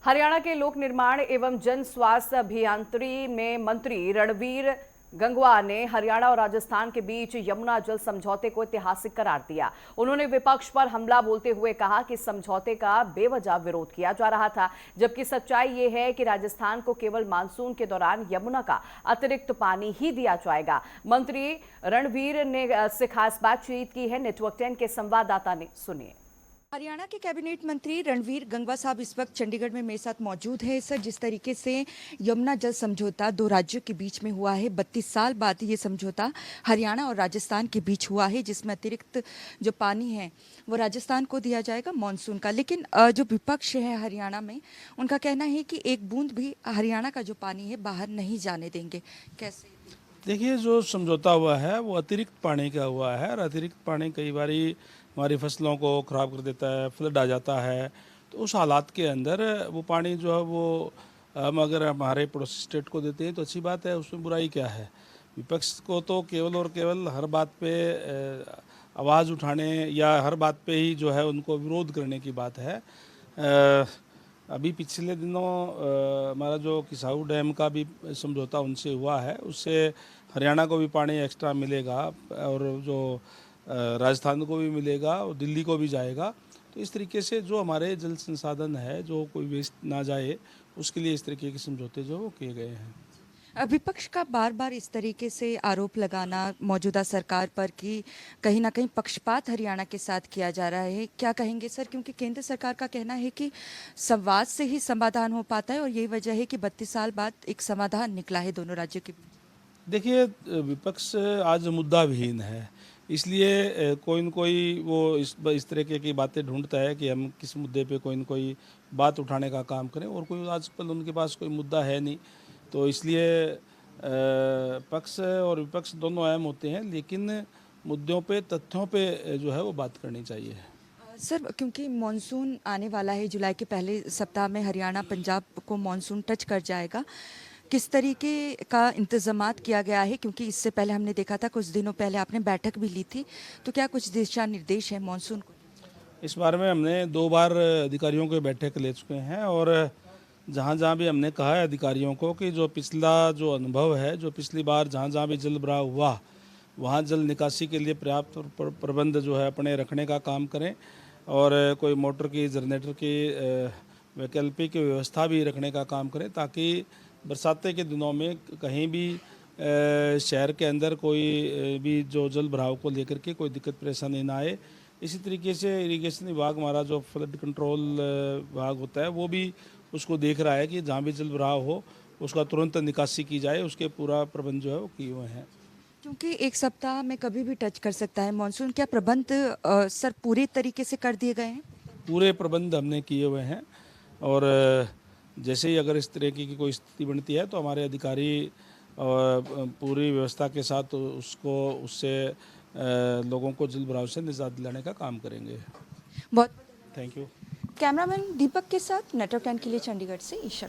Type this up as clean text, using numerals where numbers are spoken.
हरियाणा के लोक निर्माण एवं जन स्वास्थ्य अभियांत्रिकी में मंत्री रणवीर गंगवा ने हरियाणा और राजस्थान के बीच यमुना जल समझौते को ऐतिहासिक करार दिया। उन्होंने विपक्ष पर हमला बोलते हुए कहा कि समझौते का बेवजह विरोध किया जा रहा था, जबकि सच्चाई ये है कि राजस्थान को केवल मानसून के दौरान यमुना का अतिरिक्त पानी ही दिया जाएगा। मंत्री रणवीर ने से खास बातचीत की है, नेटवर्क 10 के संवाददाता ने सुनिए। हरियाणा के कैबिनेट मंत्री रणवीर गंगवा साहब इस वक्त चंडीगढ़ में मेरे साथ मौजूद है। सर, जिस तरीके से यमुना जल समझौता दो राज्यों के बीच में हुआ है, 32 साल बाद ये समझौता हरियाणा और राजस्थान के बीच हुआ है, जिसमें अतिरिक्त जो पानी है वो राजस्थान को दिया जाएगा मानसून का। लेकिन जो विपक्ष है हरियाणा में, उनका कहना है कि एक बूंद भी हरियाणा का जो पानी है बाहर नहीं जाने देंगे। कैसे? देखिए, जो समझौता हुआ है वो अतिरिक्त पानी का हुआ है और अतिरिक्त पानी कई बारी हमारी फसलों को ख़राब कर देता है, फ्लड आ जाता है। तो उस हालात के अंदर वो पानी जो है वो हम अगर हमारे पड़ोसी स्टेट को देते हैं तो अच्छी बात है, उसमें बुराई क्या है। विपक्ष को तो केवल और केवल हर बात पे आवाज़ उठाने या हर बात पे ही जो है उनको विरोध करने की बात है। अभी पिछले दिनों हमारा जो किसाऊ डैम का भी समझौता उनसे हुआ है, उससे हरियाणा को भी पानी एक्स्ट्रा मिलेगा और जो राजस्थान को भी मिलेगा और दिल्ली को भी जाएगा। तो इस तरीके से जो हमारे जल संसाधन है, जो कोई वेस्ट ना जाए, उसके लिए इस तरीके के समझौते जो वो किए गए हैं। विपक्ष का बार बार इस तरीके से आरोप लगाना मौजूदा सरकार पर कि कहीं ना कहीं पक्षपात हरियाणा के साथ किया जा रहा है, क्या कहेंगे सर? क्योंकि केंद्र सरकार का कहना है कि संवाद से ही समाधान हो पाता है और यही वजह है कि 32 साल बाद एक समाधान निकला है दोनों राज्यों के बीच। देखिए, विपक्ष आज मुद्दा विहीन है, इसलिए कोई न कोई वो इस तरीके की बातें ढूंढता है कि हम किस मुद्दे पे कोई न कोई बात उठाने का काम करें, और कोई आजकल उनके पास कोई मुद्दा है नहीं। तो इसलिए पक्ष और विपक्ष दोनों अहम होते हैं, लेकिन मुद्दों पे, तथ्यों पे जो है वो बात करनी चाहिए। सर, क्योंकि मॉनसून आने वाला है, जुलाई के पहले सप्ताह में हरियाणा पंजाब को मॉनसून टच कर जाएगा, किस तरीके का इंतजामात किया गया है? क्योंकि इससे पहले हमने देखा था, कुछ दिनों पहले आपने बैठक भी ली थी, तो क्या कुछ दिशा निर्देश है मॉनसून को? इस बारे में हमने 2 बार अधिकारियों की बैठक ले चुके हैं, और जहाँ जहाँ भी हमने कहा है अधिकारियों को कि जो पिछला जो अनुभव है, जो पिछली बार जहाँ जहाँ भी जल भराव हुआ, वहाँ जल निकासी के लिए पर्याप्त प्रबंध जो है अपने रखने का काम करें, और कोई मोटर की, जनरेटर की वैकल्पिक व्यवस्था भी रखने का काम करें, ताकि बरसाते के दिनों में कहीं भी शहर के अंदर कोई भी जो जल भराव को लेकर के कोई दिक्कत परेशानी ना आए। इसी तरीके से इरिगेशन विभाग, हमारा जो फ्लड कंट्रोल विभाग होता है, वो भी उसको देख रहा है कि जहाँ भी जल भराव हो उसका तुरंत निकासी की जाए, उसके पूरा प्रबंध जो है वो किए हुए हैं। क्योंकि एक सप्ताह में कभी भी टच कर सकता है मॉनसून, क्या प्रबंध सर पूरे तरीके से कर दिए गए हैं? पूरे प्रबंध हमने किए हुए हैं, और जैसे ही अगर इस तरह की कोई स्थिति बनती है तो हमारे अधिकारी पूरी व्यवस्था के साथ उससे लोगों को जल भराव से निजात दिलाने का काम करेंगे। बहुत थैंक यू। कैमरामैन दीपक के साथ नेटवर्क 10 के लिए चंडीगढ़ से ईशा।